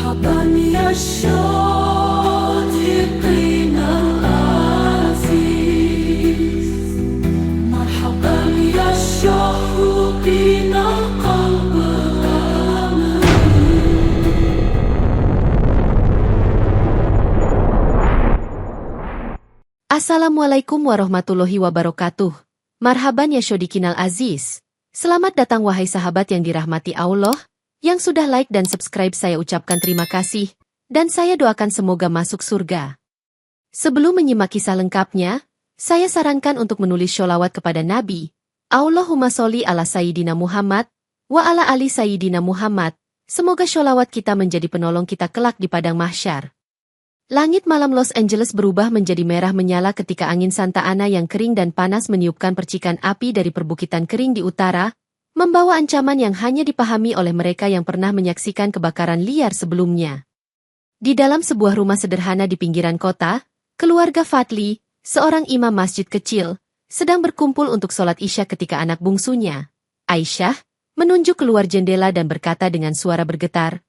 مرحبا يا الشاطئين العزيز، مرحبا يا الشوقين قلب الأمل. Assalamualaikum warahmatullahi wabarakatuh. Marhaban ya Syodikinal Aziz. Selamat datang wahai sahabat yang dirahmati Allah. Yang sudah like dan subscribe saya ucapkan terima kasih, dan saya doakan semoga masuk surga. Sebelum menyimak kisah lengkapnya, saya sarankan untuk menulis sholawat kepada Nabi. Allahumma sholli ala Sayyidina Muhammad, wa ala ali Sayyidina Muhammad. Semoga sholawat kita menjadi penolong kita kelak di padang mahsyar. Langit malam Los Angeles berubah menjadi merah menyala ketika angin Santa Ana yang kering dan panas meniupkan percikan api dari perbukitan kering di utara, membawa ancaman yang hanya dipahami oleh mereka yang pernah menyaksikan kebakaran liar sebelumnya. Di dalam sebuah rumah sederhana di pinggiran kota, keluarga Fadli, seorang imam masjid kecil, sedang berkumpul untuk sholat Isya ketika anak bungsunya, Aisyah, menunjuk keluar jendela dan berkata dengan suara bergetar,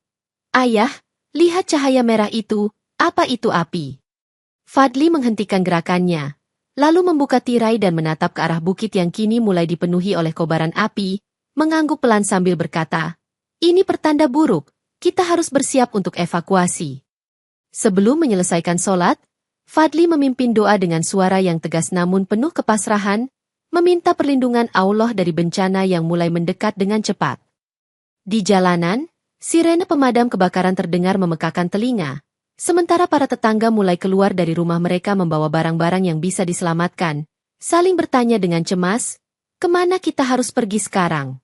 "Ayah, lihat cahaya merah itu, apa itu api?" Fadli menghentikan gerakannya, lalu membuka tirai dan menatap ke arah bukit yang kini mulai dipenuhi oleh kobaran api, mengangguk pelan sambil berkata, "Ini pertanda buruk, kita harus bersiap untuk evakuasi." Sebelum menyelesaikan sholat, Fadli memimpin doa dengan suara yang tegas namun penuh kepasrahan, meminta perlindungan Allah dari bencana yang mulai mendekat dengan cepat. Di jalanan, sirene pemadam kebakaran terdengar memekakan telinga, sementara para tetangga mulai keluar dari rumah mereka membawa barang-barang yang bisa diselamatkan, saling bertanya dengan cemas, "Kemana kita harus pergi sekarang?"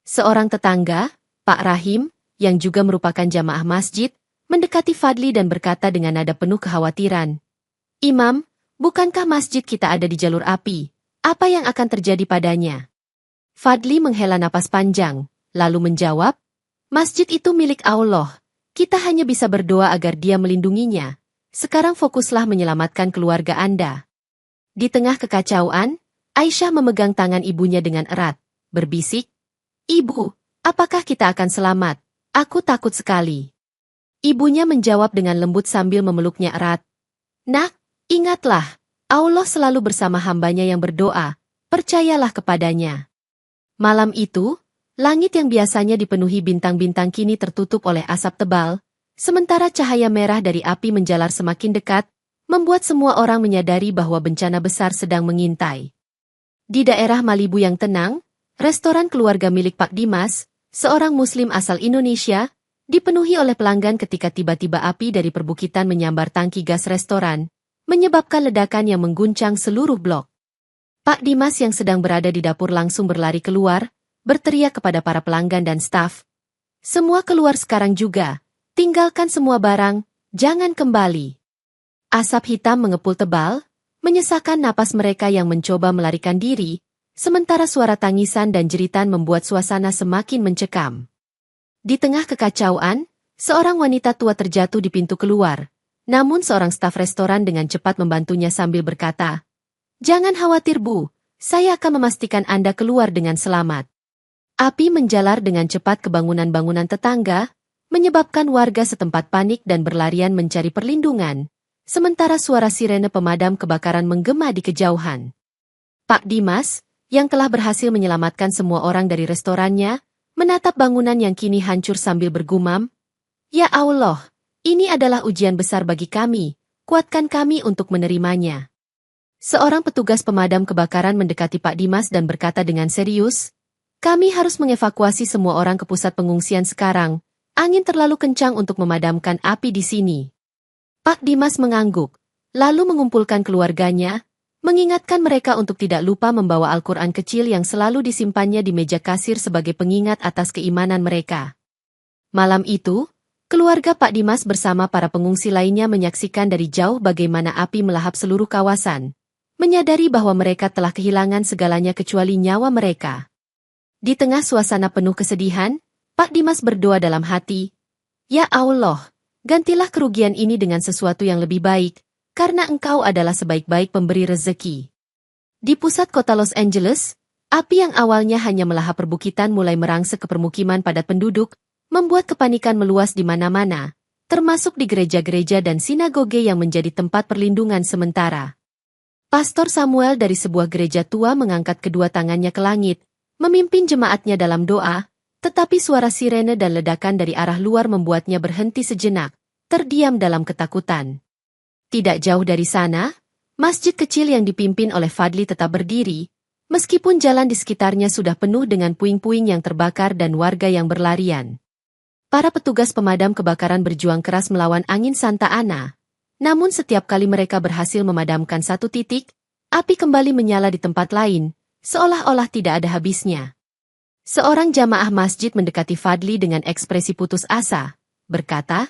Seorang tetangga, Pak Rahim, yang juga merupakan jamaah masjid, mendekati Fadli dan berkata dengan nada penuh kekhawatiran, "Imam, bukankah masjid kita ada di jalur api? Apa yang akan terjadi padanya?" Fadli menghela napas panjang, lalu menjawab, "Masjid itu milik Allah. Kita hanya bisa berdoa agar Dia melindunginya. Sekarang fokuslah menyelamatkan keluarga Anda." Di tengah kekacauan, Aisyah memegang tangan ibunya dengan erat, berbisik, "Ibu, apakah kita akan selamat? Aku takut sekali." Ibunya menjawab dengan lembut sambil memeluknya erat, "Nak, ingatlah, Allah selalu bersama hambanya yang berdoa, percayalah kepadanya." Malam itu, langit yang biasanya dipenuhi bintang-bintang kini tertutup oleh asap tebal, sementara cahaya merah dari api menjalar semakin dekat, membuat semua orang menyadari bahwa bencana besar sedang mengintai. Di daerah Malibu yang tenang, restoran keluarga milik Pak Dimas, seorang Muslim asal Indonesia, dipenuhi oleh pelanggan ketika tiba-tiba api dari perbukitan menyambar tangki gas restoran, menyebabkan ledakan yang mengguncang seluruh blok. Pak Dimas yang sedang berada di dapur langsung berlari keluar, berteriak kepada para pelanggan dan staf, "Semua keluar sekarang juga, tinggalkan semua barang, jangan kembali." Asap hitam mengepul tebal, menyesakan napas mereka yang mencoba melarikan diri, sementara suara tangisan dan jeritan membuat suasana semakin mencekam. Di tengah kekacauan, seorang wanita tua terjatuh di pintu keluar, namun seorang staf restoran dengan cepat membantunya sambil berkata, "Jangan khawatir Bu, saya akan memastikan Anda keluar dengan selamat." Api menjalar dengan cepat ke bangunan-bangunan tetangga, menyebabkan warga setempat panik dan berlarian mencari perlindungan, sementara suara sirene pemadam kebakaran menggema di kejauhan. Pak Dimas, yang telah berhasil menyelamatkan semua orang dari restorannya, menatap bangunan yang kini hancur sambil bergumam, "Ya Allah, ini adalah ujian besar bagi kami, kuatkan kami untuk menerimanya." Seorang petugas pemadam kebakaran mendekati Pak Dimas dan berkata dengan serius, "Kami harus mengevakuasi semua orang ke pusat pengungsian sekarang, angin terlalu kencang untuk memadamkan api di sini." Pak Dimas mengangguk, lalu mengumpulkan keluarganya, mengingatkan mereka untuk tidak lupa membawa Al-Quran kecil yang selalu disimpannya di meja kasir sebagai pengingat atas keimanan mereka. Malam itu, keluarga Pak Dimas bersama para pengungsi lainnya menyaksikan dari jauh bagaimana api melahap seluruh kawasan, menyadari bahwa mereka telah kehilangan segalanya kecuali nyawa mereka. Di tengah suasana penuh kesedihan, Pak Dimas berdoa dalam hati, "Ya Allah, gantilah kerugian ini dengan sesuatu yang lebih baik, karena Engkau adalah sebaik-baik pemberi rezeki." Di pusat kota Los Angeles, api yang awalnya hanya melahap perbukitan mulai merangsek ke permukiman padat penduduk, membuat kepanikan meluas di mana-mana, termasuk di gereja-gereja dan sinagoge yang menjadi tempat perlindungan sementara. Pastor Samuel dari sebuah gereja tua mengangkat kedua tangannya ke langit, memimpin jemaatnya dalam doa, tetapi suara sirene dan ledakan dari arah luar membuatnya berhenti sejenak, terdiam dalam ketakutan. Tidak jauh dari sana, masjid kecil yang dipimpin oleh Fadli tetap berdiri, meskipun jalan di sekitarnya sudah penuh dengan puing-puing yang terbakar dan warga yang berlarian. Para petugas pemadam kebakaran berjuang keras melawan angin Santa Ana, namun setiap kali mereka berhasil memadamkan satu titik, api kembali menyala di tempat lain, seolah-olah tidak ada habisnya. Seorang jamaah masjid mendekati Fadli dengan ekspresi putus asa, berkata,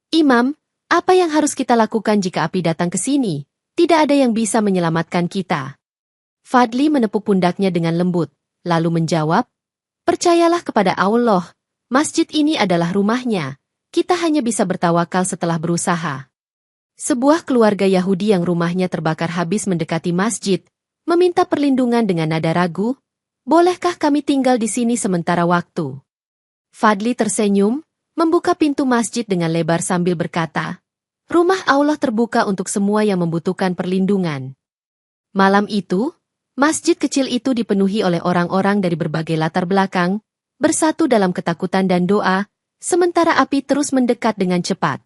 "Imam, apa yang harus kita lakukan jika api datang ke sini? Tidak ada yang bisa menyelamatkan kita." Fadli menepuk pundaknya dengan lembut, lalu menjawab, "Percayalah kepada Allah, masjid ini adalah rumahnya, kita hanya bisa bertawakal setelah berusaha." Sebuah keluarga Yahudi yang rumahnya terbakar habis mendekati masjid, meminta perlindungan dengan nada ragu, "Bolehkah kami tinggal di sini sementara waktu?" Fadli tersenyum, membuka pintu masjid dengan lebar sambil berkata, "Rumah Allah terbuka untuk semua yang membutuhkan perlindungan." Malam itu, masjid kecil itu dipenuhi oleh orang-orang dari berbagai latar belakang, bersatu dalam ketakutan dan doa, sementara api terus mendekat dengan cepat.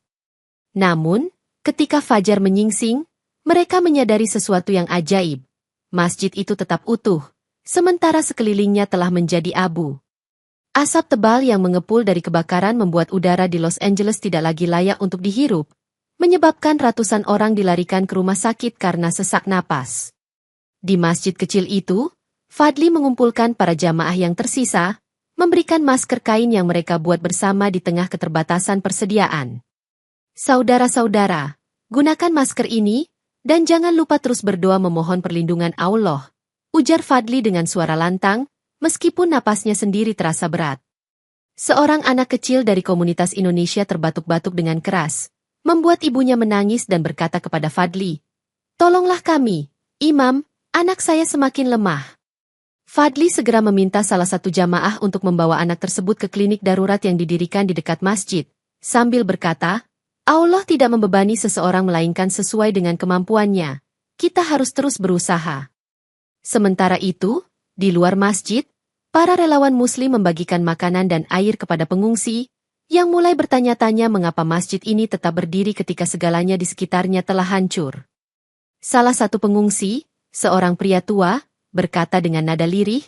Namun, ketika fajar menyingsing, mereka menyadari sesuatu yang ajaib. Masjid itu tetap utuh, sementara sekelilingnya telah menjadi abu. Asap tebal yang mengepul dari kebakaran membuat udara di Los Angeles tidak lagi layak untuk dihirup, menyebabkan ratusan orang dilarikan ke rumah sakit karena sesak napas. Di masjid kecil itu, Fadli mengumpulkan para jamaah yang tersisa, memberikan masker kain yang mereka buat bersama di tengah keterbatasan persediaan. "Saudara-saudara, gunakan masker ini, dan jangan lupa terus berdoa memohon perlindungan Allah," ujar Fadli dengan suara lantang, meskipun napasnya sendiri terasa berat. Seorang anak kecil dari komunitas Indonesia terbatuk-batuk dengan keras, membuat ibunya menangis dan berkata kepada Fadli, "Tolonglah kami, Imam, anak saya semakin lemah." Fadli segera meminta salah satu jamaah untuk membawa anak tersebut ke klinik darurat yang didirikan di dekat masjid, sambil berkata, "Allah tidak membebani seseorang melainkan sesuai dengan kemampuannya. Kita harus terus berusaha." Sementara itu, di luar masjid, para relawan Muslim membagikan makanan dan air kepada pengungsi, yang mulai bertanya-tanya mengapa masjid ini tetap berdiri ketika segalanya di sekitarnya telah hancur. Salah satu pengungsi, seorang pria tua, berkata dengan nada lirih,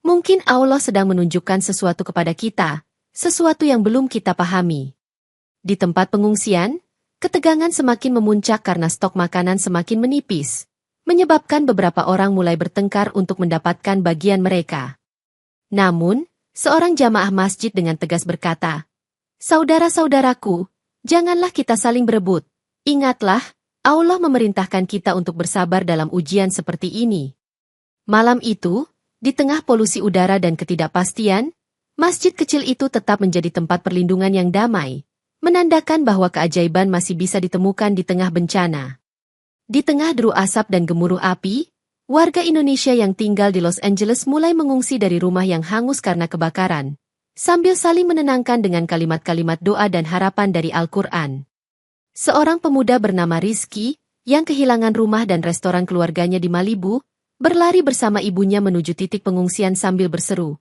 "Mungkin Allah sedang menunjukkan sesuatu kepada kita, sesuatu yang belum kita pahami." Di tempat pengungsian, ketegangan semakin memuncak karena stok makanan semakin menipis, menyebabkan beberapa orang mulai bertengkar untuk mendapatkan bagian mereka. Namun, seorang jamaah masjid dengan tegas berkata, "Saudara-saudaraku, janganlah kita saling berebut. Ingatlah, Allah memerintahkan kita untuk bersabar dalam ujian seperti ini." Malam itu, di tengah polusi udara dan ketidakpastian, masjid kecil itu tetap menjadi tempat perlindungan yang damai, menandakan bahwa keajaiban masih bisa ditemukan di tengah bencana. Di tengah deru asap dan gemuruh api, warga Indonesia yang tinggal di Los Angeles mulai mengungsi dari rumah yang hangus karena kebakaran, sambil saling menenangkan dengan kalimat-kalimat doa dan harapan dari Al-Quran. Seorang pemuda bernama Rizky, yang kehilangan rumah dan restoran keluarganya di Malibu, berlari bersama ibunya menuju titik pengungsian sambil berseru,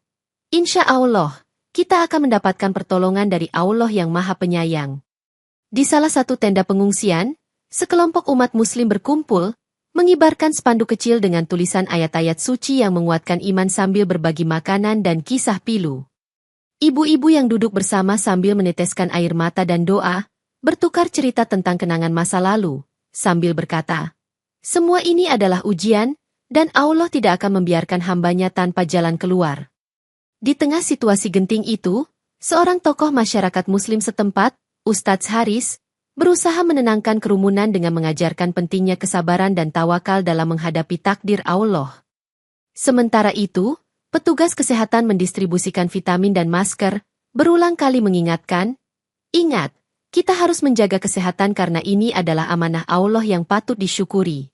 "Insya Allah, kita akan mendapatkan pertolongan dari Allah yang Maha Penyayang." Di salah satu tenda pengungsian, sekelompok umat Muslim berkumpul, mengibarkan spanduk kecil dengan tulisan ayat-ayat suci yang menguatkan iman sambil berbagi makanan dan kisah pilu. Ibu-ibu yang duduk bersama sambil meneteskan air mata dan doa, bertukar cerita tentang kenangan masa lalu, sambil berkata, "Semua ini adalah ujian, dan Allah tidak akan membiarkan hambanya tanpa jalan keluar." Di tengah situasi genting itu, seorang tokoh masyarakat Muslim setempat, Ustadz Haris, berusaha menenangkan kerumunan dengan mengajarkan pentingnya kesabaran dan tawakal dalam menghadapi takdir Allah. Sementara itu, petugas kesehatan mendistribusikan vitamin dan masker, berulang kali mengingatkan, "Ingat, kita harus menjaga kesehatan karena ini adalah amanah Allah yang patut disyukuri."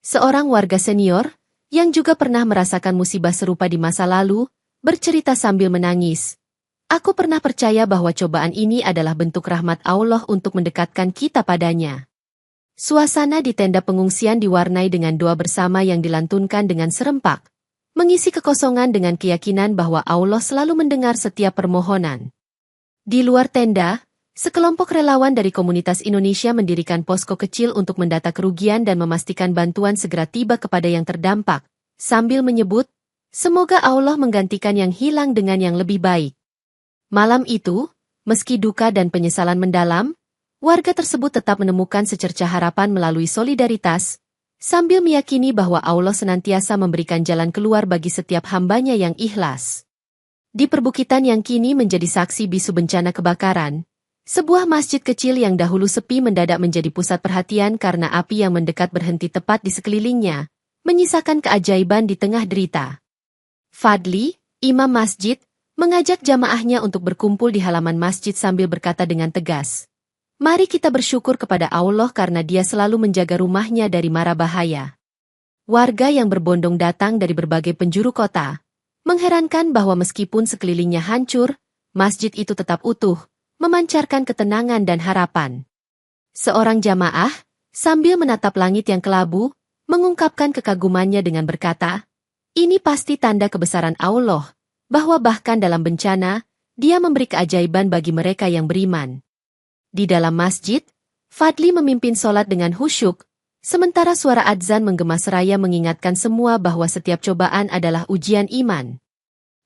Seorang warga senior, yang juga pernah merasakan musibah serupa di masa lalu, bercerita sambil menangis, Aku pernah percaya bahwa cobaan ini adalah bentuk rahmat Allah untuk mendekatkan kita padanya. Suasana di tenda pengungsian diwarnai dengan doa bersama yang dilantunkan dengan serempak, mengisi kekosongan dengan keyakinan bahwa Allah selalu mendengar setiap permohonan. Di luar tenda, sekelompok relawan dari komunitas Indonesia mendirikan posko kecil untuk mendata kerugian dan memastikan bantuan segera tiba kepada yang terdampak, sambil menyebut, "Semoga Allah menggantikan yang hilang dengan yang lebih baik." Malam itu, meski duka dan penyesalan mendalam, warga tersebut tetap menemukan secercah harapan melalui solidaritas, sambil meyakini bahwa Allah senantiasa memberikan jalan keluar bagi setiap hambanya yang ikhlas. Di perbukitan yang kini menjadi saksi bisu bencana kebakaran, sebuah masjid kecil yang dahulu sepi mendadak menjadi pusat perhatian karena api yang mendekat berhenti tepat di sekelilingnya, menyisakan keajaiban di tengah derita. Fadli, imam masjid, mengajak jamaahnya untuk berkumpul di halaman masjid sambil berkata dengan tegas, "Mari kita bersyukur kepada Allah karena Dia selalu menjaga rumahnya dari mara bahaya." Warga yang berbondong datang dari berbagai penjuru kota, mengherankan bahwa meskipun sekelilingnya hancur, masjid itu tetap utuh, memancarkan ketenangan dan harapan. Seorang jamaah, sambil menatap langit yang kelabu, mengungkapkan kekagumannya dengan berkata, "Ini pasti tanda kebesaran Allah, bahwa bahkan dalam bencana, Dia memberi keajaiban bagi mereka yang beriman." Di dalam masjid, Fadli memimpin sholat dengan khusyuk, sementara suara adzan menggema seraya mengingatkan semua bahwa setiap cobaan adalah ujian iman.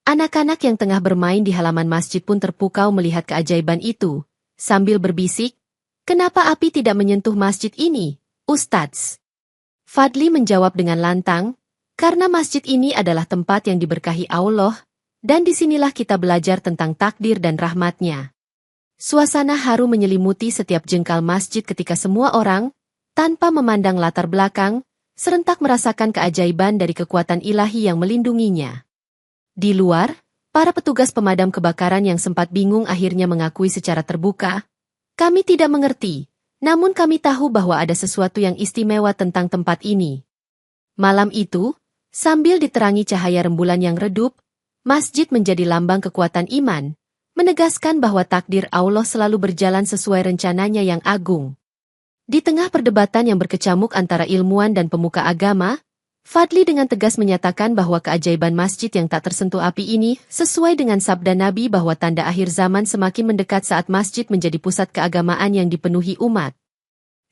Anak-anak yang tengah bermain di halaman masjid pun terpukau melihat keajaiban itu, sambil berbisik, "Kenapa api tidak menyentuh masjid ini, Ustadz?" Fadli menjawab dengan lantang, "Karena masjid ini adalah tempat yang diberkahi Allah, dan disinilah kita belajar tentang takdir dan rahmatnya." Suasana haru menyelimuti setiap jengkal masjid ketika semua orang, tanpa memandang latar belakang, serentak merasakan keajaiban dari kekuatan ilahi yang melindunginya. Di luar, para petugas pemadam kebakaran yang sempat bingung akhirnya mengakui secara terbuka, "Kami tidak mengerti, namun kami tahu bahwa ada sesuatu yang istimewa tentang tempat ini." Malam itu, sambil diterangi cahaya rembulan yang redup, masjid menjadi lambang kekuatan iman, menegaskan bahwa takdir Allah selalu berjalan sesuai rencananya yang agung. Di tengah perdebatan yang berkecamuk antara ilmuwan dan pemuka agama, Fadli dengan tegas menyatakan bahwa keajaiban masjid yang tak tersentuh api ini sesuai dengan sabda Nabi bahwa tanda akhir zaman semakin mendekat saat masjid menjadi pusat keagamaan yang dipenuhi umat.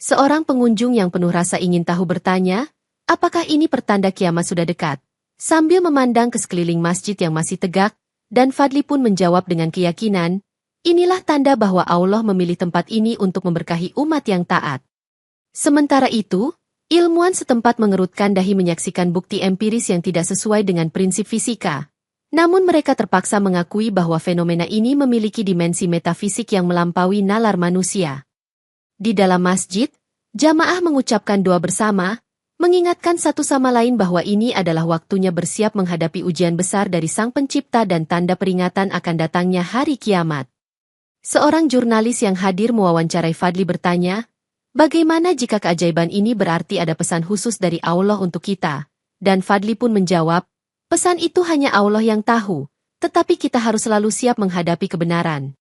Seorang pengunjung yang penuh rasa ingin tahu bertanya, "Apakah ini pertanda kiamat sudah dekat?" Sambil memandang ke sekeliling masjid yang masih tegak, dan Fadli pun menjawab dengan keyakinan, "Inilah tanda bahwa Allah memilih tempat ini untuk memberkahi umat yang taat." Sementara itu, ilmuwan setempat mengerutkan dahi menyaksikan bukti empiris yang tidak sesuai dengan prinsip fisika. Namun mereka terpaksa mengakui bahwa fenomena ini memiliki dimensi metafisik yang melampaui nalar manusia. Di dalam masjid, jamaah mengucapkan doa bersama, mengingatkan satu sama lain bahwa ini adalah waktunya bersiap menghadapi ujian besar dari Sang Pencipta dan tanda peringatan akan datangnya hari kiamat. Seorang jurnalis yang hadir mewawancarai Fadli bertanya, "Bagaimana jika keajaiban ini berarti ada pesan khusus dari Allah untuk kita?" Dan Fadli pun menjawab, "Pesan itu hanya Allah yang tahu, tetapi kita harus selalu siap menghadapi kebenaran."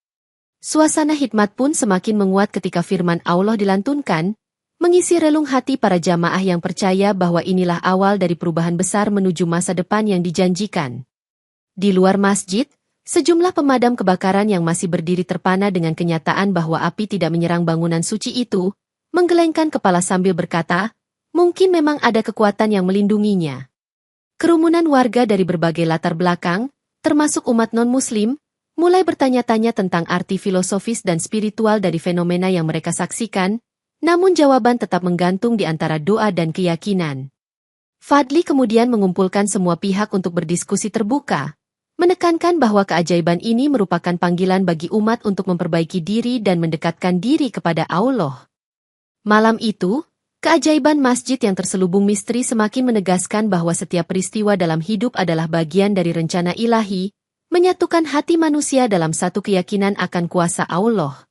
Suasana hikmat pun semakin menguat ketika firman Allah dilantunkan, mengisi relung hati para jamaah yang percaya bahwa inilah awal dari perubahan besar menuju masa depan yang dijanjikan. Di luar masjid, sejumlah pemadam kebakaran yang masih berdiri terpana dengan kenyataan bahwa api tidak menyerang bangunan suci itu, menggelengkan kepala sambil berkata, "Mungkin memang ada kekuatan yang melindunginya." Kerumunan warga dari berbagai latar belakang, termasuk umat non-muslim, mulai bertanya-tanya tentang arti filosofis dan spiritual dari fenomena yang mereka saksikan, namun jawaban tetap menggantung di antara doa dan keyakinan. Fadli kemudian mengumpulkan semua pihak untuk berdiskusi terbuka, menekankan bahwa keajaiban ini merupakan panggilan bagi umat untuk memperbaiki diri dan mendekatkan diri kepada Allah. Malam itu, keajaiban masjid yang terselubung misteri semakin menegaskan bahwa setiap peristiwa dalam hidup adalah bagian dari rencana ilahi, menyatukan hati manusia dalam satu keyakinan akan kuasa Allah.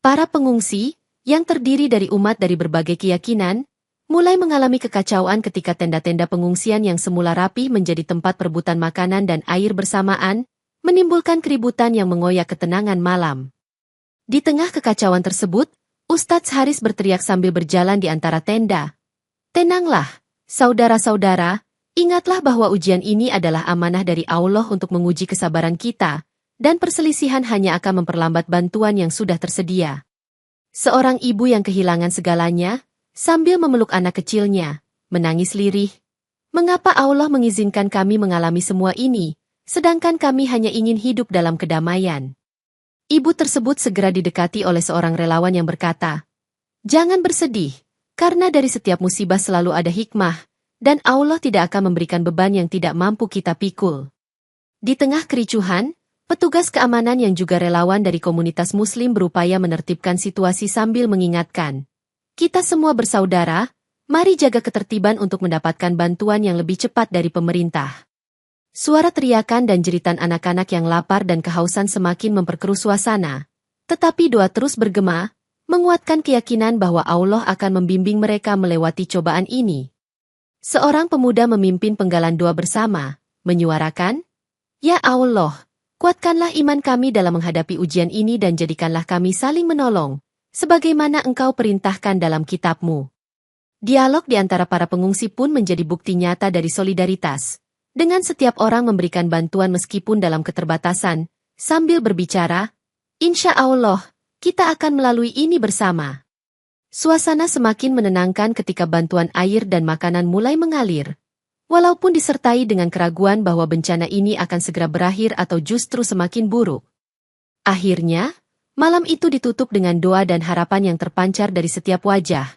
Para pengungsi, yang terdiri dari umat dari berbagai keyakinan, mulai mengalami kekacauan ketika tenda-tenda pengungsian yang semula rapih menjadi tempat perebutan makanan dan air bersamaan, menimbulkan keributan yang mengoyak ketenangan malam. Di tengah kekacauan tersebut, Ustadz Haris berteriak sambil berjalan di antara tenda. "Tenanglah, saudara-saudara, ingatlah bahwa ujian ini adalah amanah dari Allah untuk menguji kesabaran kita, dan perselisihan hanya akan memperlambat bantuan yang sudah tersedia." Seorang ibu yang kehilangan segalanya, sambil memeluk anak kecilnya, menangis lirih. "Mengapa Allah mengizinkan kami mengalami semua ini, sedangkan kami hanya ingin hidup dalam kedamaian?" Ibu tersebut segera didekati oleh seorang relawan yang berkata, "Jangan bersedih, karena dari setiap musibah selalu ada hikmah, dan Allah tidak akan memberikan beban yang tidak mampu kita pikul." Di tengah kericuhan, petugas keamanan yang juga relawan dari komunitas Muslim berupaya menertibkan situasi sambil mengingatkan, "Kita semua bersaudara, mari jaga ketertiban untuk mendapatkan bantuan yang lebih cepat dari pemerintah." Suara teriakan dan jeritan anak-anak yang lapar dan kehausan semakin memperkeruh suasana. Tetapi doa terus bergema, menguatkan keyakinan bahwa Allah akan membimbing mereka melewati cobaan ini. Seorang pemuda memimpin penggalan doa bersama, menyuarakan, "Ya Allah, kuatkanlah iman kami dalam menghadapi ujian ini dan jadikanlah kami saling menolong, sebagaimana Engkau perintahkan dalam kitab-Mu." Dialog di antara para pengungsi pun menjadi bukti nyata dari solidaritas. Dengan setiap orang memberikan bantuan meskipun dalam keterbatasan, sambil berbicara, "Insya Allah, kita akan melalui ini bersama." Suasana semakin menenangkan ketika bantuan air dan makanan mulai mengalir. Walaupun disertai dengan keraguan bahwa bencana ini akan segera berakhir atau justru semakin buruk. Akhirnya, malam itu ditutup dengan doa dan harapan yang terpancar dari setiap wajah.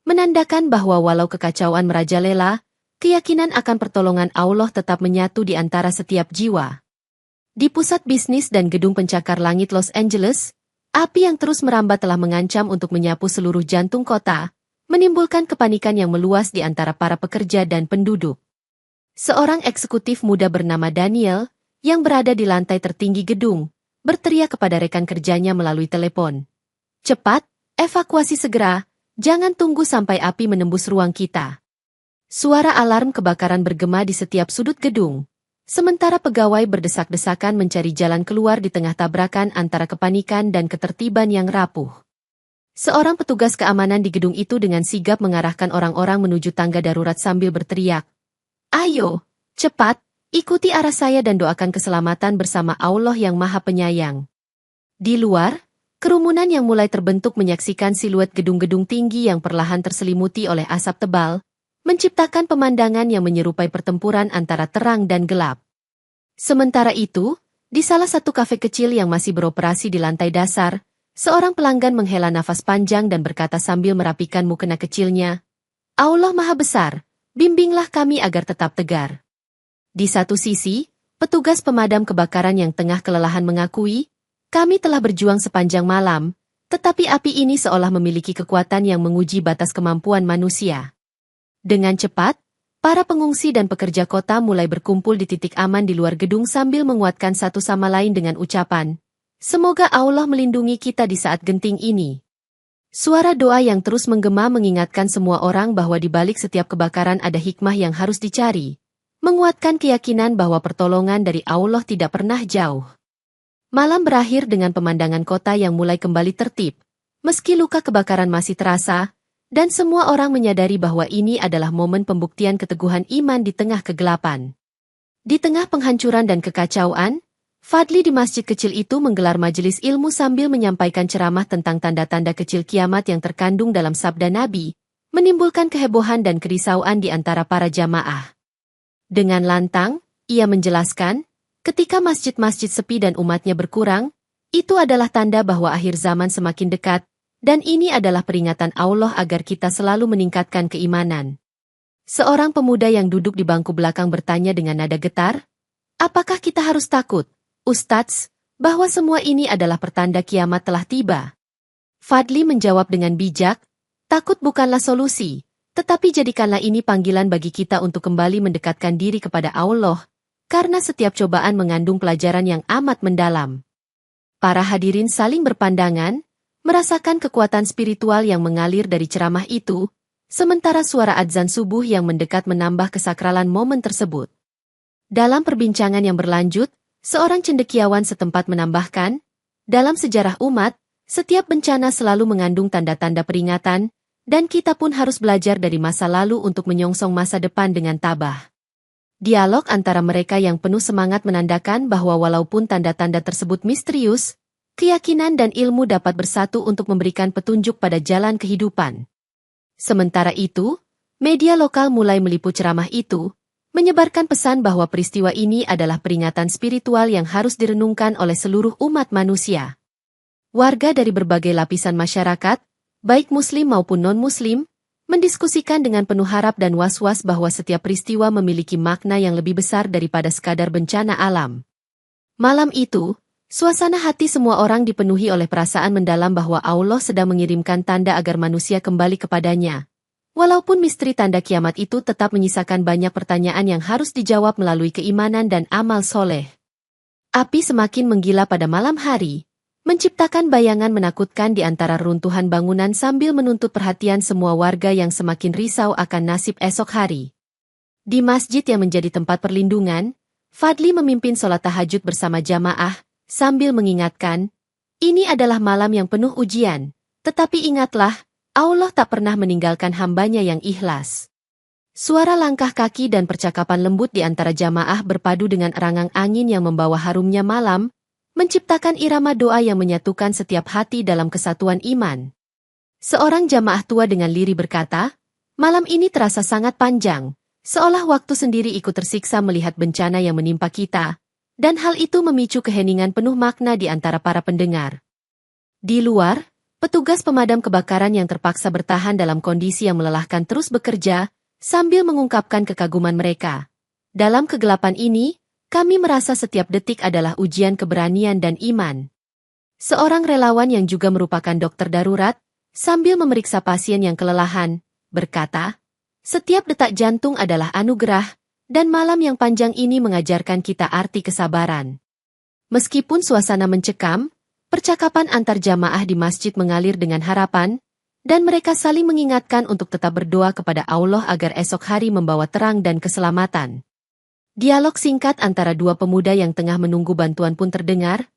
Menandakan bahwa walau kekacauan merajalela, keyakinan akan pertolongan Allah tetap menyatu di antara setiap jiwa. Di pusat bisnis dan gedung pencakar langit Los Angeles, api yang terus merambat telah mengancam untuk menyapu seluruh jantung kota, menimbulkan kepanikan yang meluas di antara para pekerja dan penduduk. Seorang eksekutif muda bernama Daniel, yang berada di lantai tertinggi gedung, berteriak kepada rekan kerjanya melalui telepon. "Cepat, evakuasi segera, jangan tunggu sampai api menembus ruang kita." Suara alarm kebakaran bergema di setiap sudut gedung, sementara pegawai berdesak-desakan mencari jalan keluar di tengah tabrakan antara kepanikan dan ketertiban yang rapuh. Seorang petugas keamanan di gedung itu dengan sigap mengarahkan orang-orang menuju tangga darurat sambil berteriak, "Ayo, cepat, ikuti arah saya dan doakan keselamatan bersama Allah yang Maha Penyayang." Di luar, kerumunan yang mulai terbentuk menyaksikan siluet gedung-gedung tinggi yang perlahan terselimuti oleh asap tebal, menciptakan pemandangan yang menyerupai pertempuran antara terang dan gelap. Sementara itu, di salah satu kafe kecil yang masih beroperasi di lantai dasar, seorang pelanggan menghela nafas panjang dan berkata sambil merapikan mukena kecilnya, "Allah Maha Besar, bimbinglah kami agar tetap tegar." Di satu sisi, petugas pemadam kebakaran yang tengah kelelahan mengakui, "Kami telah berjuang sepanjang malam, tetapi api ini seolah memiliki kekuatan yang menguji batas kemampuan manusia." Dengan cepat, para pengungsi dan pekerja kota mulai berkumpul di titik aman di luar gedung sambil menguatkan satu sama lain dengan ucapan, "Semoga Allah melindungi kita di saat genting ini." Suara doa yang terus menggema mengingatkan semua orang bahwa di balik setiap kebakaran ada hikmah yang harus dicari, menguatkan keyakinan bahwa pertolongan dari Allah tidak pernah jauh. Malam berakhir dengan pemandangan kota yang mulai kembali tertib, meski luka kebakaran masih terasa, dan semua orang menyadari bahwa ini adalah momen pembuktian keteguhan iman di tengah kegelapan. Di tengah penghancuran dan kekacauan, Fadli di masjid kecil itu menggelar majelis ilmu sambil menyampaikan ceramah tentang tanda-tanda kecil kiamat yang terkandung dalam sabda Nabi, menimbulkan kehebohan dan kerisauan di antara para jamaah. Dengan lantang, ia menjelaskan, ketika masjid-masjid sepi dan umatnya berkurang, itu adalah tanda bahwa akhir zaman semakin dekat, dan ini adalah peringatan Allah agar kita selalu meningkatkan keimanan. Seorang pemuda yang duduk di bangku belakang bertanya dengan nada getar, "Apakah kita harus takut, Ustadz, bahwa semua ini adalah pertanda kiamat telah tiba?" Fadli menjawab dengan bijak, "Takut bukanlah solusi, tetapi jadikanlah ini panggilan bagi kita untuk kembali mendekatkan diri kepada Allah, karena setiap cobaan mengandung pelajaran yang amat mendalam." Para hadirin saling berpandangan, merasakan kekuatan spiritual yang mengalir dari ceramah itu, sementara suara adzan subuh yang mendekat menambah kesakralan momen tersebut. Dalam perbincangan yang berlanjut, Seorang cendekiawan setempat menambahkan, dalam sejarah umat, setiap bencana selalu mengandung tanda-tanda peringatan, dan kita pun harus belajar dari masa lalu untuk menyongsong masa depan dengan tabah. Dialog antara mereka yang penuh semangat menandakan bahwa walaupun tanda-tanda tersebut misterius, keyakinan dan ilmu dapat bersatu untuk memberikan petunjuk pada jalan kehidupan. Sementara itu, media lokal mulai meliput ceramah itu, menyebarkan pesan bahwa peristiwa ini adalah peringatan spiritual yang harus direnungkan oleh seluruh umat manusia. Warga dari berbagai lapisan masyarakat, baik Muslim maupun non-Muslim, mendiskusikan dengan penuh harap dan was-was bahwa setiap peristiwa memiliki makna yang lebih besar daripada sekadar bencana alam. Malam itu, suasana hati semua orang dipenuhi oleh perasaan mendalam bahwa Allah sedang mengirimkan tanda agar manusia kembali kepadanya. Walaupun misteri tanda kiamat itu tetap menyisakan banyak pertanyaan yang harus dijawab melalui keimanan dan amal soleh. Api semakin menggila pada malam hari, menciptakan bayangan menakutkan di antara runtuhan bangunan sambil menuntut perhatian semua warga yang semakin risau akan nasib esok hari. Di masjid yang menjadi tempat perlindungan, Fadli memimpin sholat tahajud bersama jamaah, sambil mengingatkan, ini adalah malam yang penuh ujian, tetapi ingatlah, Allah tak pernah meninggalkan hambanya yang ikhlas. Suara langkah kaki dan percakapan lembut di antara jamaah berpadu dengan erangan angin yang membawa harumnya malam, menciptakan irama doa yang menyatukan setiap hati dalam kesatuan iman. Seorang jamaah tua dengan lirih berkata, malam ini terasa sangat panjang, seolah waktu sendiri ikut tersiksa melihat bencana yang menimpa kita, dan hal itu memicu keheningan penuh makna di antara para pendengar. Di luar, petugas pemadam kebakaran yang terpaksa bertahan dalam kondisi yang melelahkan terus bekerja, sambil mengungkapkan kekaguman mereka. Dalam kegelapan ini, kami merasa setiap detik adalah ujian keberanian dan iman. Seorang relawan yang juga merupakan dokter darurat, sambil memeriksa pasien yang kelelahan, berkata, setiap detak jantung adalah anugerah, dan malam yang panjang ini mengajarkan kita arti kesabaran. Meskipun suasana mencekam, percakapan antar jamaah di masjid mengalir dengan harapan, dan mereka saling mengingatkan untuk tetap berdoa kepada Allah agar esok hari membawa terang dan keselamatan. Dialog singkat antara dua pemuda yang tengah menunggu bantuan pun terdengar,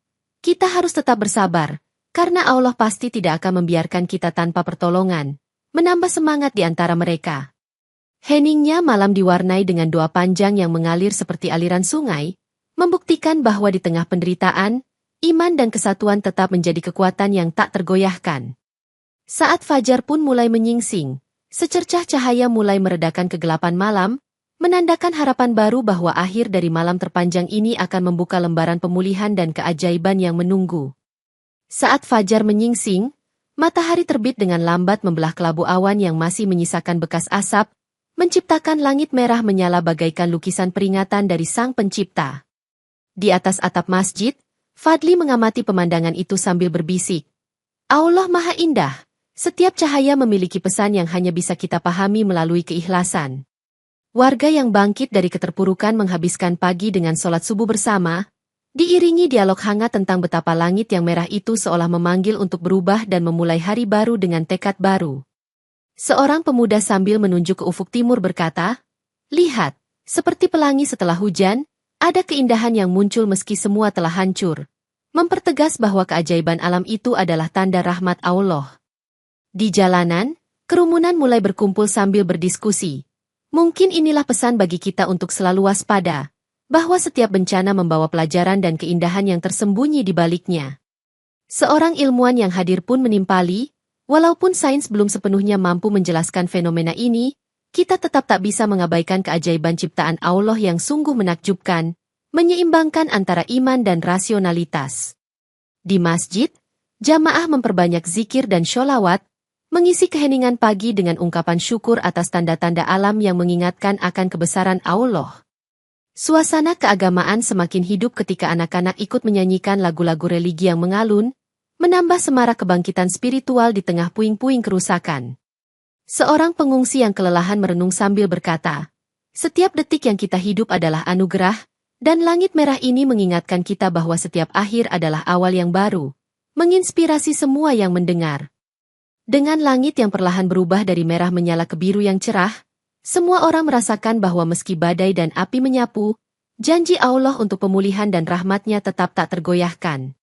kita harus tetap bersabar, karena Allah pasti tidak akan membiarkan kita tanpa pertolongan, menambah semangat di antara mereka. Heningnya malam diwarnai dengan doa panjang yang mengalir seperti aliran sungai, membuktikan bahwa di tengah penderitaan, iman dan kesatuan tetap menjadi kekuatan yang tak tergoyahkan. Saat fajar pun mulai menyingsing, secercah cahaya mulai meredakan kegelapan malam, menandakan harapan baru bahwa akhir dari malam terpanjang ini akan membuka lembaran pemulihan dan keajaiban yang menunggu. Saat fajar menyingsing, matahari terbit dengan lambat membelah kelabu awan yang masih menyisakan bekas asap, menciptakan langit merah menyala bagaikan lukisan peringatan dari Sang Pencipta. Di atas atap masjid, Fadli mengamati pemandangan itu sambil berbisik. Allah Maha Indah, setiap cahaya memiliki pesan yang hanya bisa kita pahami melalui keikhlasan. Warga yang bangkit dari keterpurukan menghabiskan pagi dengan sholat subuh bersama, diiringi dialog hangat tentang betapa langit yang merah itu seolah memanggil untuk berubah dan memulai hari baru dengan tekad baru. Seorang pemuda sambil menunjuk ke ufuk timur berkata, lihat, seperti pelangi setelah hujan, ada keindahan yang muncul meski semua telah hancur, mempertegas bahwa keajaiban alam itu adalah tanda rahmat Allah. Di jalanan, kerumunan mulai berkumpul sambil berdiskusi. Mungkin inilah pesan bagi kita untuk selalu waspada, bahwa setiap bencana membawa pelajaran dan keindahan yang tersembunyi di baliknya. Seorang ilmuwan yang hadir pun menimpali, walaupun sains belum sepenuhnya mampu menjelaskan fenomena ini, kita tetap tak bisa mengabaikan keajaiban ciptaan Allah yang sungguh menakjubkan, menyeimbangkan antara iman dan rasionalitas. Di masjid, jamaah memperbanyak zikir dan sholawat, mengisi keheningan pagi dengan ungkapan syukur atas tanda-tanda alam yang mengingatkan akan kebesaran Allah. Suasana keagamaan semakin hidup ketika anak-anak ikut menyanyikan lagu-lagu religi yang mengalun, menambah semarak kebangkitan spiritual di tengah puing-puing kerusakan. Seorang pengungsi yang kelelahan merenung sambil berkata, setiap detik yang kita hidup adalah anugerah, dan langit merah ini mengingatkan kita bahwa setiap akhir adalah awal yang baru, menginspirasi semua yang mendengar. Dengan langit yang perlahan berubah dari merah menyala ke biru yang cerah, semua orang merasakan bahwa meski badai dan api menyapu, Janji Allah untuk pemulihan dan rahmat-Nya tetap tak tergoyahkan.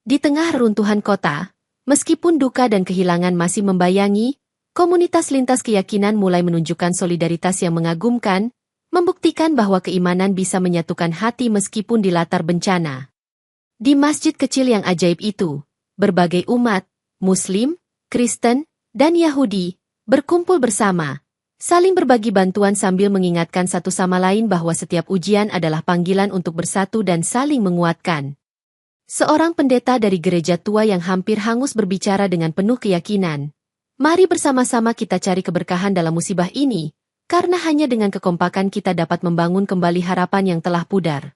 Di tengah reruntuhan kota, meskipun duka dan kehilangan masih membayangi, komunitas lintas keyakinan mulai menunjukkan solidaritas yang mengagumkan, membuktikan bahwa keimanan bisa menyatukan hati meskipun di latar bencana. Di masjid kecil yang ajaib itu, berbagai umat, Muslim, Kristen, dan Yahudi, berkumpul bersama, saling berbagi bantuan sambil mengingatkan satu sama lain bahwa setiap ujian adalah panggilan untuk bersatu dan saling menguatkan. Seorang pendeta dari gereja tua yang hampir hangus berbicara dengan penuh keyakinan. Mari bersama-sama kita cari keberkahan dalam musibah ini, karena hanya dengan kekompakan kita dapat membangun kembali harapan yang telah pudar.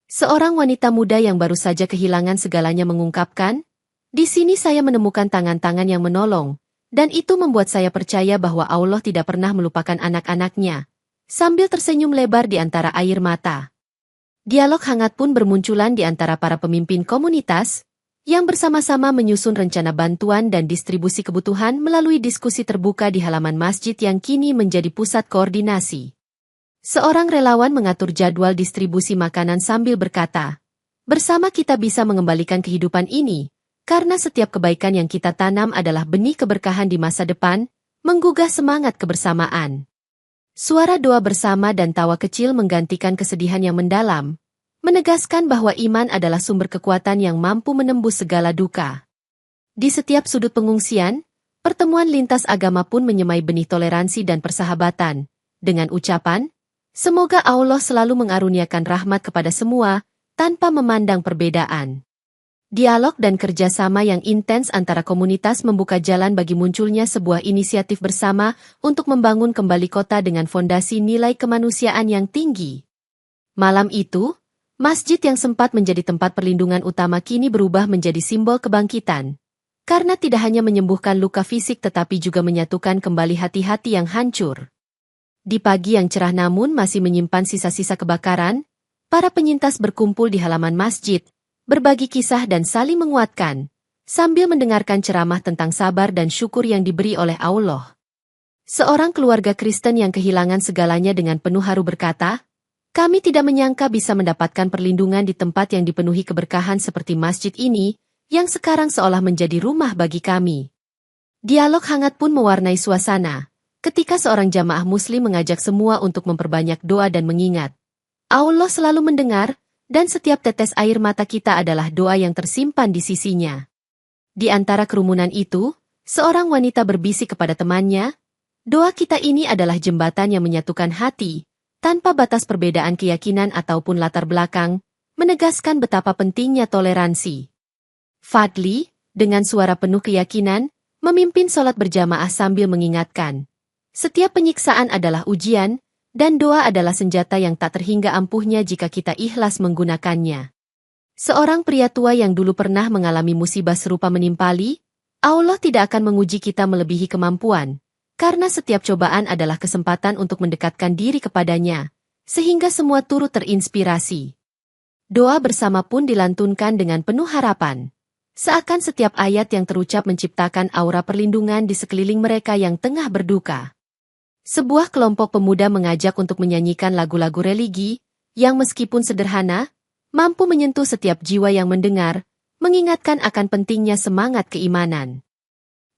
Seorang wanita muda yang baru saja kehilangan segalanya mengungkapkan, "Di sini saya menemukan tangan-tangan yang menolong, dan itu membuat saya percaya bahwa Allah tidak pernah melupakan anak-anaknya." Sambil tersenyum lebar di antara air mata. Dialog hangat pun bermunculan di antara para pemimpin komunitas, yang bersama-sama menyusun rencana bantuan dan distribusi kebutuhan melalui diskusi terbuka di halaman masjid yang kini menjadi pusat koordinasi. Seorang relawan mengatur jadwal distribusi makanan sambil berkata, "Bersama kita bisa mengembalikan kehidupan ini, karena setiap kebaikan yang kita tanam adalah benih keberkahan di masa depan, menggugah semangat kebersamaan." Suara doa bersama dan tawa kecil menggantikan kesedihan yang mendalam, menegaskan bahwa iman adalah sumber kekuatan yang mampu menembus segala duka. Di setiap sudut pengungsian, pertemuan lintas agama pun menyemai benih toleransi dan persahabatan, dengan ucapan, "Semoga Allah selalu mengaruniakan rahmat kepada semua, tanpa memandang perbedaan." Dialog dan kerjasama yang intens antara komunitas membuka jalan bagi munculnya sebuah inisiatif bersama untuk membangun kembali kota dengan fondasi nilai kemanusiaan yang tinggi. Malam itu, masjid yang sempat menjadi tempat perlindungan utama kini berubah menjadi simbol kebangkitan. Karena tidak hanya menyembuhkan luka fisik tetapi juga menyatukan kembali hati-hati yang hancur. Di pagi yang cerah namun masih menyimpan sisa-sisa kebakaran, para penyintas berkumpul di halaman masjid, berbagi kisah dan saling menguatkan, sambil mendengarkan ceramah tentang sabar dan syukur yang diberi oleh Allah. Seorang keluarga Kristen yang kehilangan segalanya dengan penuh haru berkata, "Kami tidak menyangka bisa mendapatkan perlindungan di tempat yang dipenuhi keberkahan seperti masjid ini, yang sekarang seolah menjadi rumah bagi kami." Dialog hangat pun mewarnai suasana, ketika seorang jamaah Muslim mengajak semua untuk memperbanyak doa dan mengingat, Allah selalu mendengar, dan setiap tetes air mata kita adalah doa yang tersimpan di sisinya. Di antara kerumunan itu, seorang wanita berbisik kepada temannya, "Doa kita ini adalah jembatan yang menyatukan hati, tanpa batas perbedaan keyakinan ataupun latar belakang, menegaskan betapa pentingnya toleransi." Fadli, dengan suara penuh keyakinan, memimpin sholat berjamaah sambil mengingatkan, "Setiap penyiksaan adalah ujian, dan doa adalah senjata yang tak terhingga ampuhnya jika kita ikhlas menggunakannya." Seorang pria tua yang dulu pernah mengalami musibah serupa menimpali, Allah tidak akan menguji kita melebihi kemampuan, karena setiap cobaan adalah kesempatan untuk mendekatkan diri kepadanya, sehingga semua turut terinspirasi. Doa bersama pun dilantunkan dengan penuh harapan. Seakan setiap ayat yang terucap menciptakan aura perlindungan di sekeliling mereka yang tengah berduka. Sebuah kelompok pemuda mengajak untuk menyanyikan lagu-lagu religi, yang meskipun sederhana, mampu menyentuh setiap jiwa yang mendengar, mengingatkan akan pentingnya semangat keimanan.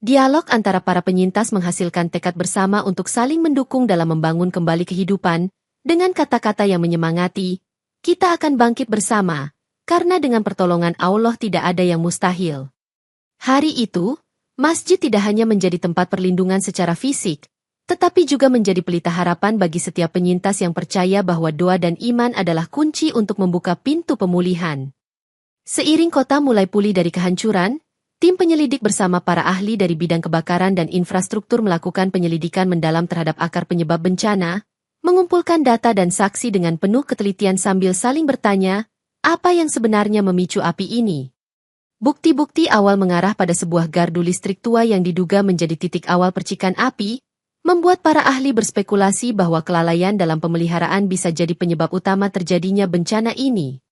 Dialog antara para penyintas menghasilkan tekad bersama untuk saling mendukung dalam membangun kembali kehidupan, dengan kata-kata yang menyemangati, "Kita akan bangkit bersama, karena dengan pertolongan Allah tidak ada yang mustahil." Hari itu, masjid tidak hanya menjadi tempat perlindungan secara fisik, tetapi juga menjadi pelita harapan bagi setiap penyintas yang percaya bahwa doa dan iman adalah kunci untuk membuka pintu pemulihan. Seiring kota mulai pulih dari kehancuran, tim penyelidik bersama para ahli dari bidang kebakaran dan infrastruktur melakukan penyelidikan mendalam terhadap akar penyebab bencana, mengumpulkan data dan saksi dengan penuh ketelitian sambil saling bertanya, apa yang sebenarnya memicu api ini? Bukti-bukti awal mengarah pada sebuah gardu listrik tua yang diduga menjadi titik awal percikan api, membuat para ahli berspekulasi bahwa kelalaian dalam pemeliharaan bisa jadi penyebab utama terjadinya bencana ini.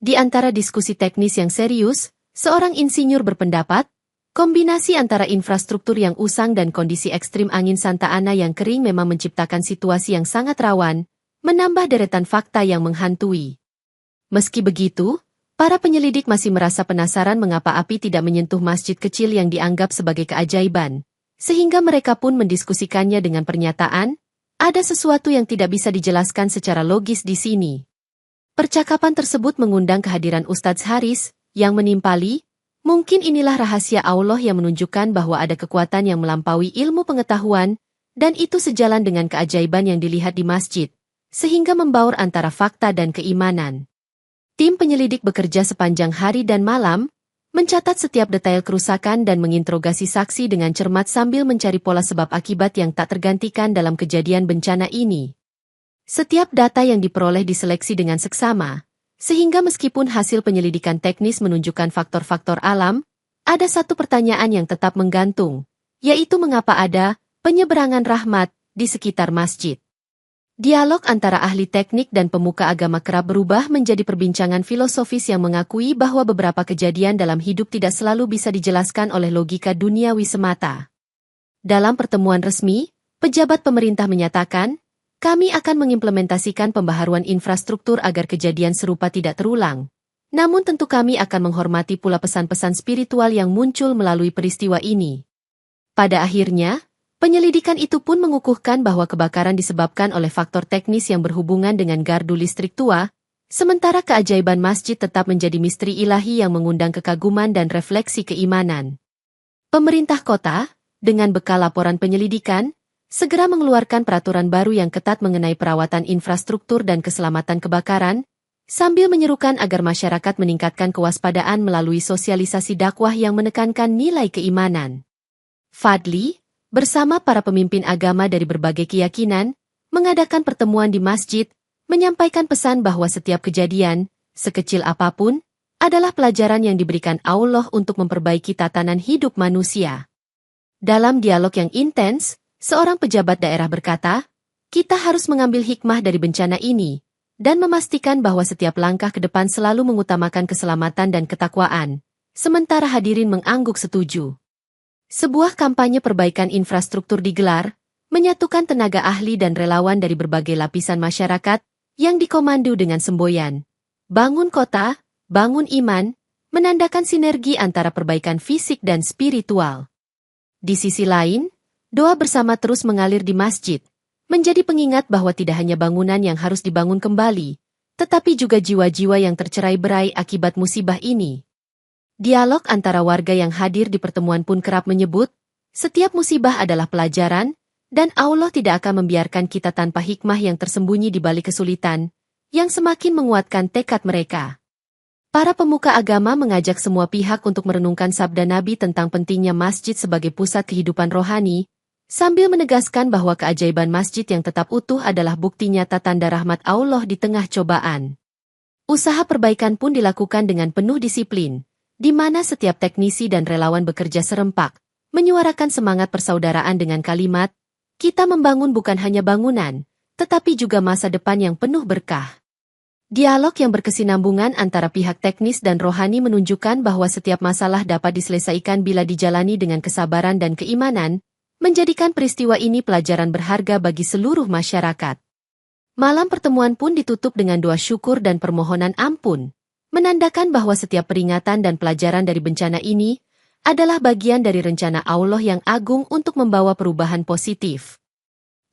Di antara diskusi teknis yang serius, seorang insinyur berpendapat, kombinasi antara infrastruktur yang usang dan kondisi ekstrim angin Santa Ana yang kering memang menciptakan situasi yang sangat rawan, menambah deretan fakta yang menghantui. Meski begitu, para penyelidik masih merasa penasaran mengapa api tidak menyentuh masjid kecil yang dianggap sebagai keajaiban, sehingga mereka pun mendiskusikannya dengan pernyataan, ada sesuatu yang tidak bisa dijelaskan secara logis di sini. Percakapan tersebut mengundang kehadiran Ustadz Haris, yang menimpali, mungkin inilah rahasia Allah yang menunjukkan bahwa ada kekuatan yang melampaui ilmu pengetahuan, dan itu sejalan dengan keajaiban yang dilihat di masjid, sehingga membaur antara fakta dan keimanan. Tim penyelidik bekerja sepanjang hari dan malam, mencatat setiap detail kerusakan dan menginterogasi saksi dengan cermat sambil mencari pola sebab akibat yang tak tergantikan dalam kejadian bencana ini. Setiap data yang diperoleh diseleksi dengan seksama, sehingga meskipun hasil penyelidikan teknis menunjukkan faktor-faktor alam, ada satu pertanyaan yang tetap menggantung, yaitu mengapa ada penyeberangan rahmat di sekitar masjid. Dialog antara ahli teknik dan pemuka agama kerap berubah menjadi perbincangan filosofis yang mengakui bahwa beberapa kejadian dalam hidup tidak selalu bisa dijelaskan oleh logika duniawi semata. Dalam pertemuan resmi, pejabat pemerintah menyatakan, kami akan mengimplementasikan pembaharuan infrastruktur agar kejadian serupa tidak terulang. Namun tentu kami akan menghormati pula pesan-pesan spiritual yang muncul melalui peristiwa ini. Pada akhirnya, penyelidikan itu pun mengukuhkan bahwa kebakaran disebabkan oleh faktor teknis yang berhubungan dengan gardu listrik tua, sementara keajaiban masjid tetap menjadi misteri ilahi yang mengundang kekaguman dan refleksi keimanan. Pemerintah kota, dengan bekal laporan penyelidikan, segera mengeluarkan peraturan baru yang ketat mengenai perawatan infrastruktur dan keselamatan kebakaran, sambil menyerukan agar masyarakat meningkatkan kewaspadaan melalui sosialisasi dakwah yang menekankan nilai keimanan. Fadli, bersama para pemimpin agama dari berbagai keyakinan, mengadakan pertemuan di masjid, menyampaikan pesan bahwa setiap kejadian, sekecil apapun, adalah pelajaran yang diberikan Allah untuk memperbaiki tatanan hidup manusia. Dalam dialog yang intens, seorang pejabat daerah berkata, kita harus mengambil hikmah dari bencana ini, dan memastikan bahwa setiap langkah ke depan selalu mengutamakan keselamatan dan ketakwaan, sementara hadirin mengangguk setuju. Sebuah kampanye perbaikan infrastruktur digelar, menyatukan tenaga ahli dan relawan dari berbagai lapisan masyarakat, yang dikomandu dengan semboyan. Bangun kota, bangun iman, menandakan sinergi antara perbaikan fisik dan spiritual. Di sisi lain, doa bersama terus mengalir di masjid, menjadi pengingat bahwa tidak hanya bangunan yang harus dibangun kembali, tetapi juga jiwa-jiwa yang tercerai-berai akibat musibah ini. Dialog antara warga yang hadir di pertemuan pun kerap menyebut, setiap musibah adalah pelajaran, dan Allah tidak akan membiarkan kita tanpa hikmah yang tersembunyi di balik kesulitan, yang semakin menguatkan tekad mereka. Para pemuka agama mengajak semua pihak untuk merenungkan sabda Nabi tentang pentingnya masjid sebagai pusat kehidupan rohani, sambil menegaskan bahwa keajaiban masjid yang tetap utuh adalah bukti nyata tanda rahmat Allah di tengah cobaan. Usaha perbaikan pun dilakukan dengan penuh disiplin, di mana setiap teknisi dan relawan bekerja serempak, menyuarakan semangat persaudaraan dengan kalimat, kita membangun bukan hanya bangunan, tetapi juga masa depan yang penuh berkah. Dialog yang berkesinambungan antara pihak teknis dan rohani menunjukkan bahwa setiap masalah dapat diselesaikan bila dijalani dengan kesabaran dan keimanan, menjadikan peristiwa ini pelajaran berharga bagi seluruh masyarakat. Malam pertemuan pun ditutup dengan doa syukur dan permohonan ampun, menandakan bahwa setiap peringatan dan pelajaran dari bencana ini adalah bagian dari rencana Allah yang agung untuk membawa perubahan positif.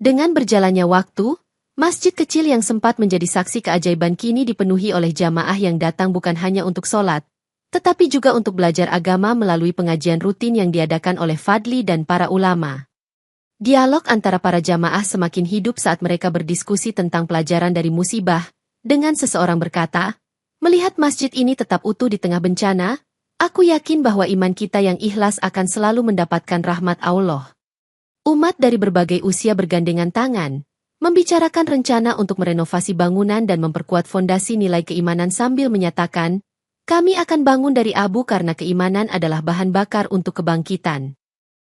Dengan berjalannya waktu, masjid kecil yang sempat menjadi saksi keajaiban kini dipenuhi oleh jamaah yang datang bukan hanya untuk sholat, tetapi juga untuk belajar agama melalui pengajian rutin yang diadakan oleh Fadli dan para ulama. Dialog antara para jamaah semakin hidup saat mereka berdiskusi tentang pelajaran dari musibah, dengan seseorang berkata, melihat masjid ini tetap utuh di tengah bencana, aku yakin bahwa iman kita yang ikhlas akan selalu mendapatkan rahmat Allah. Umat dari berbagai usia bergandengan tangan, membicarakan rencana untuk merenovasi bangunan dan memperkuat fondasi nilai keimanan sambil menyatakan, kami akan bangun dari abu karena keimanan adalah bahan bakar untuk kebangkitan.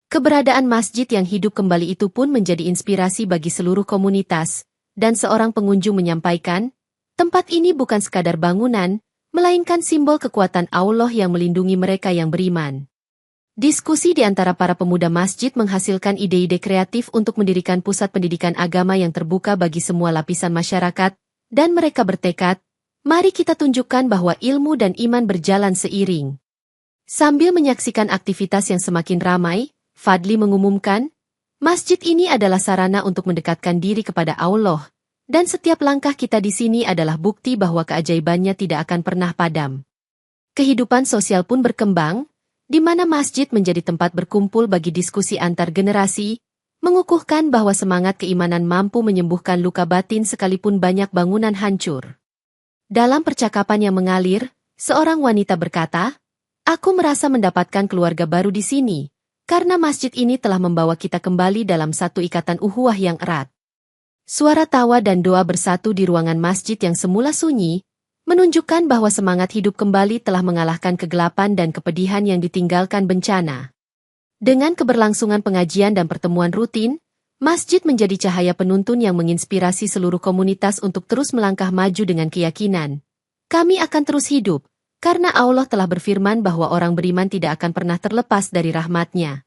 Keberadaan masjid yang hidup kembali itu pun menjadi inspirasi bagi seluruh komunitas, dan seorang pengunjung menyampaikan, tempat ini bukan sekadar bangunan, melainkan simbol kekuatan Allah yang melindungi mereka yang beriman. Diskusi di antara para pemuda masjid menghasilkan ide-ide kreatif untuk mendirikan pusat pendidikan agama yang terbuka bagi semua lapisan masyarakat, dan mereka bertekad, mari kita tunjukkan bahwa ilmu dan iman berjalan seiring. Sambil menyaksikan aktivitas yang semakin ramai, Fadli mengumumkan, masjid ini adalah sarana untuk mendekatkan diri kepada Allah, dan setiap langkah kita di sini adalah bukti bahwa keajaibannya tidak akan pernah padam. Kehidupan sosial pun berkembang, di mana masjid menjadi tempat berkumpul bagi diskusi antar generasi, mengukuhkan bahwa semangat keimanan mampu menyembuhkan luka batin sekalipun banyak bangunan hancur. Dalam percakapan yang mengalir, seorang wanita berkata, "Aku merasa mendapatkan keluarga baru di sini, karena masjid ini telah membawa kita kembali dalam satu ikatan ukhuwah yang erat." Suara tawa dan doa bersatu di ruangan masjid yang semula sunyi, menunjukkan bahwa semangat hidup kembali telah mengalahkan kegelapan dan kepedihan yang ditinggalkan bencana. Dengan keberlangsungan pengajian dan pertemuan rutin, masjid menjadi cahaya penuntun yang menginspirasi seluruh komunitas untuk terus melangkah maju dengan keyakinan. Kami akan terus hidup, karena Allah telah berfirman bahwa orang beriman tidak akan pernah terlepas dari rahmat-Nya.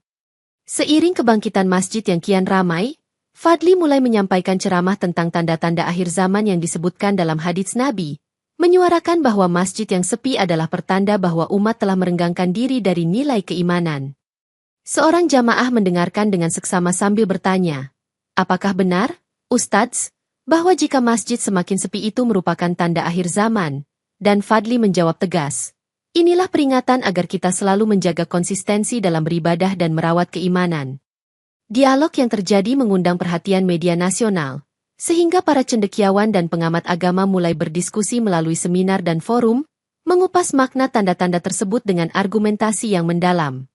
Seiring kebangkitan masjid yang kian ramai, Fadli mulai menyampaikan ceramah tentang tanda-tanda akhir zaman yang disebutkan dalam hadits Nabi, menyuarakan bahwa masjid yang sepi adalah pertanda bahwa umat telah merenggangkan diri dari nilai keimanan. Seorang jamaah mendengarkan dengan seksama sambil bertanya, "Apakah benar, Ustadz, bahwa jika masjid semakin sepi itu merupakan tanda akhir zaman?" Dan Fadli menjawab tegas, "Inilah peringatan agar kita selalu menjaga konsistensi dalam beribadah dan merawat keimanan." Dialog yang terjadi mengundang perhatian media nasional, sehingga para cendekiawan dan pengamat agama mulai berdiskusi melalui seminar dan forum, mengupas makna tanda-tanda tersebut dengan argumentasi yang mendalam.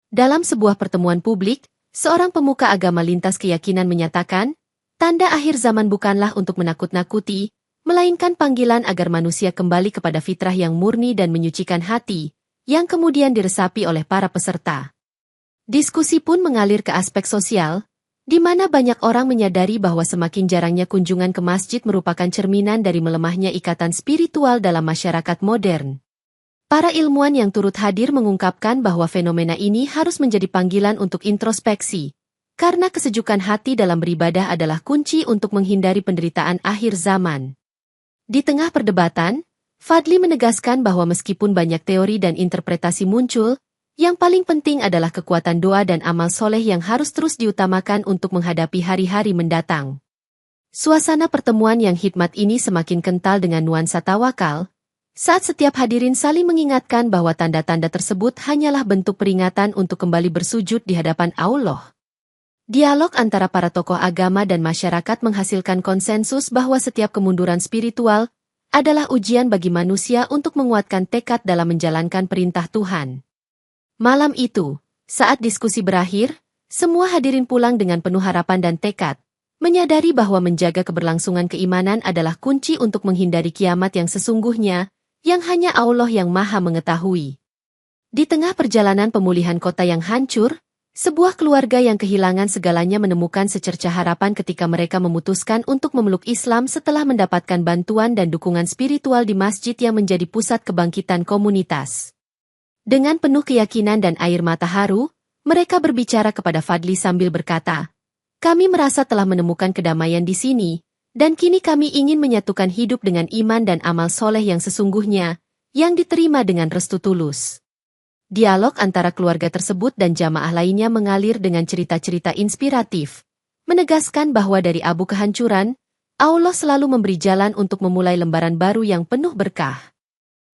Dalam sebuah pertemuan publik, seorang pemuka agama lintas keyakinan menyatakan, tanda akhir zaman bukanlah untuk menakut-nakuti, melainkan panggilan agar manusia kembali kepada fitrah yang murni dan menyucikan hati, yang kemudian diresapi oleh para peserta. Diskusi pun mengalir ke aspek sosial, di mana banyak orang menyadari bahwa semakin jarangnya kunjungan ke masjid merupakan cerminan dari melemahnya ikatan spiritual dalam masyarakat modern. Para ilmuwan yang turut hadir mengungkapkan bahwa fenomena ini harus menjadi panggilan untuk introspeksi, karena kesejukan hati dalam beribadah adalah kunci untuk menghindari penderitaan akhir zaman. Di tengah perdebatan, Fadli menegaskan bahwa meskipun banyak teori dan interpretasi muncul, yang paling penting adalah kekuatan doa dan amal soleh yang harus terus diutamakan untuk menghadapi hari-hari mendatang. Suasana pertemuan yang hikmat ini semakin kental dengan nuansa tawakal, saat setiap hadirin saling mengingatkan bahwa tanda-tanda tersebut hanyalah bentuk peringatan untuk kembali bersujud di hadapan Allah. Dialog antara para tokoh agama dan masyarakat menghasilkan konsensus bahwa setiap kemunduran spiritual adalah ujian bagi manusia untuk menguatkan tekad dalam menjalankan perintah Tuhan. Malam itu, saat diskusi berakhir, semua hadirin pulang dengan penuh harapan dan tekad, menyadari bahwa menjaga keberlangsungan keimanan adalah kunci untuk menghindari kiamat yang sesungguhnya, yang hanya Allah yang Maha mengetahui. Di tengah perjalanan pemulihan kota yang hancur, sebuah keluarga yang kehilangan segalanya menemukan secerca harapan ketika mereka memutuskan untuk memeluk Islam setelah mendapatkan bantuan dan dukungan spiritual di masjid yang menjadi pusat kebangkitan komunitas. Dengan penuh keyakinan dan air mata haru, mereka berbicara kepada Fadli sambil berkata, "Kami merasa telah menemukan kedamaian di sini, dan kini kami ingin menyatukan hidup dengan iman dan amal soleh yang sesungguhnya, yang diterima dengan restu tulus." Dialog antara keluarga tersebut dan jamaah lainnya mengalir dengan cerita-cerita inspiratif, menegaskan bahwa dari abu kehancuran, Allah selalu memberi jalan untuk memulai lembaran baru yang penuh berkah.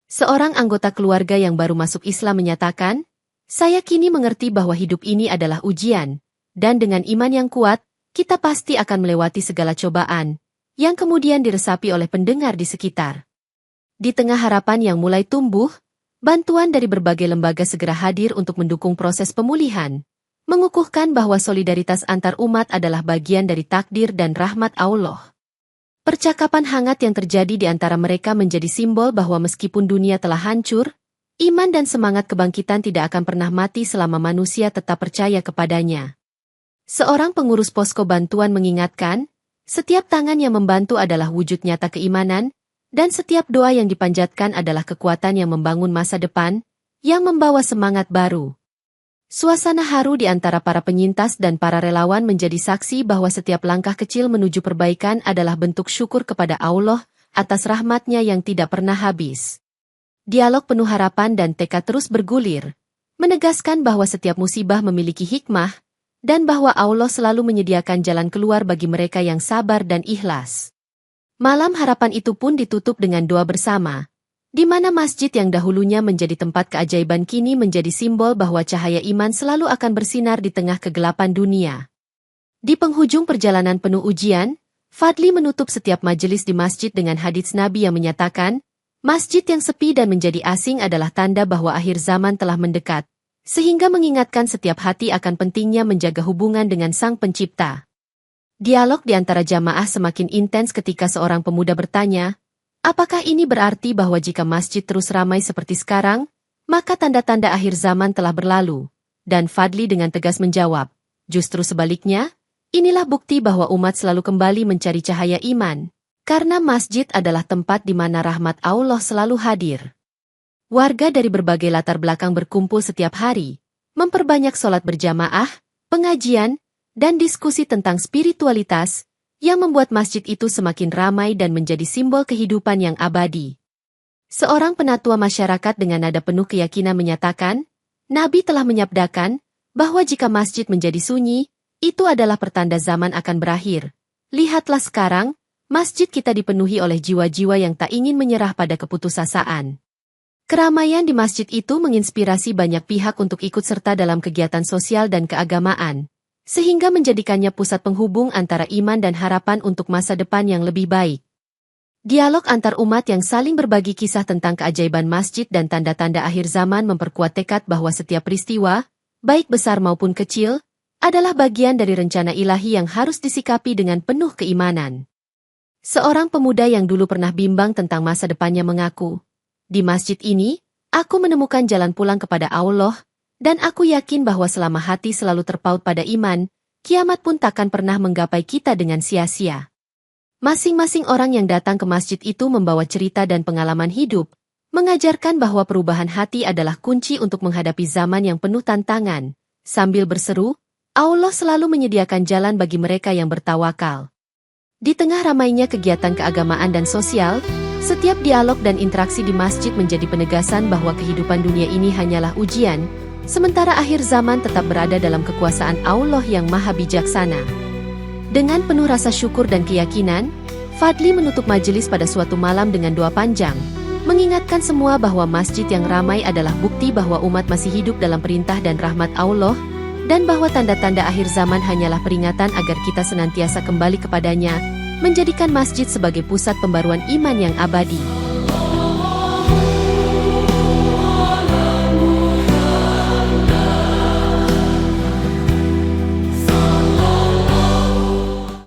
Seorang anggota keluarga yang baru masuk Islam menyatakan, "Saya kini mengerti bahwa hidup ini adalah ujian, dan dengan iman yang kuat, kita pasti akan melewati segala cobaan, yang kemudian diresapi oleh pendengar di sekitar." Di tengah harapan yang mulai tumbuh, bantuan dari berbagai lembaga segera hadir untuk mendukung proses pemulihan, mengukuhkan bahwa solidaritas antar umat adalah bagian dari takdir dan rahmat Allah. Percakapan hangat yang terjadi di antara mereka menjadi simbol bahwa meskipun dunia telah hancur, iman dan semangat kebangkitan tidak akan pernah mati selama manusia tetap percaya kepadanya. Seorang pengurus posko bantuan mengingatkan, setiap tangan yang membantu adalah wujud nyata keimanan, dan setiap doa yang dipanjatkan adalah kekuatan yang membangun masa depan, yang membawa semangat baru. Suasana haru di antara para penyintas dan para relawan menjadi saksi bahwa setiap langkah kecil menuju perbaikan adalah bentuk syukur kepada Allah atas rahmat-Nya yang tidak pernah habis. Dialog penuh harapan dan tekad terus bergulir, menegaskan bahwa setiap musibah memiliki hikmah, dan bahwa Allah selalu menyediakan jalan keluar bagi mereka yang sabar dan ikhlas. Malam harapan itu pun ditutup dengan doa bersama, di mana masjid yang dahulunya menjadi tempat keajaiban kini menjadi simbol bahwa cahaya iman selalu akan bersinar di tengah kegelapan dunia. Di penghujung perjalanan penuh ujian, Fadli menutup setiap majelis di masjid dengan hadits Nabi yang menyatakan, masjid yang sepi dan menjadi asing adalah tanda bahwa akhir zaman telah mendekat, sehingga mengingatkan setiap hati akan pentingnya menjaga hubungan dengan Sang Pencipta. Dialog di antara jamaah semakin intens ketika seorang pemuda bertanya, apakah ini berarti bahwa jika masjid terus ramai seperti sekarang, maka tanda-tanda akhir zaman telah berlalu? Dan Fadli dengan tegas menjawab, justru sebaliknya, inilah bukti bahwa umat selalu kembali mencari cahaya iman, karena masjid adalah tempat di mana rahmat Allah selalu hadir. Warga dari berbagai latar belakang berkumpul setiap hari, memperbanyak sholat berjamaah, pengajian, dan diskusi tentang spiritualitas, yang membuat masjid itu semakin ramai dan menjadi simbol kehidupan yang abadi. Seorang penatua masyarakat dengan nada penuh keyakinan menyatakan, Nabi telah menyabdakan bahwa jika masjid menjadi sunyi, itu adalah pertanda zaman akan berakhir. Lihatlah sekarang, masjid kita dipenuhi oleh jiwa-jiwa yang tak ingin menyerah pada keputusasaan. Keramaian di masjid itu menginspirasi banyak pihak untuk ikut serta dalam kegiatan sosial dan keagamaan, sehingga menjadikannya pusat penghubung antara iman dan harapan untuk masa depan yang lebih baik. Dialog antar umat yang saling berbagi kisah tentang keajaiban masjid dan tanda-tanda akhir zaman memperkuat tekad bahwa setiap peristiwa, baik besar maupun kecil, adalah bagian dari rencana ilahi yang harus disikapi dengan penuh keimanan. Seorang pemuda yang dulu pernah bimbang tentang masa depannya mengaku, di masjid ini, aku menemukan jalan pulang kepada Allah, dan aku yakin bahwa selama hati selalu terpaut pada iman, kiamat pun takkan pernah menggapai kita dengan sia-sia. Masing-masing orang yang datang ke masjid itu membawa cerita dan pengalaman hidup, mengajarkan bahwa perubahan hati adalah kunci untuk menghadapi zaman yang penuh tantangan. Sambil berseru, Allah selalu menyediakan jalan bagi mereka yang bertawakal. Di tengah ramainya kegiatan keagamaan dan sosial, setiap dialog dan interaksi di masjid menjadi penegasan bahwa kehidupan dunia ini hanyalah ujian, sementara akhir zaman tetap berada dalam kekuasaan Allah yang maha bijaksana. Dengan penuh rasa syukur dan keyakinan, Fadli menutup majelis pada suatu malam dengan doa panjang, mengingatkan semua bahwa masjid yang ramai adalah bukti bahwa umat masih hidup dalam perintah dan rahmat Allah, dan bahwa tanda-tanda akhir zaman hanyalah peringatan agar kita senantiasa kembali kepadanya, menjadikan masjid sebagai pusat pembaruan iman yang abadi.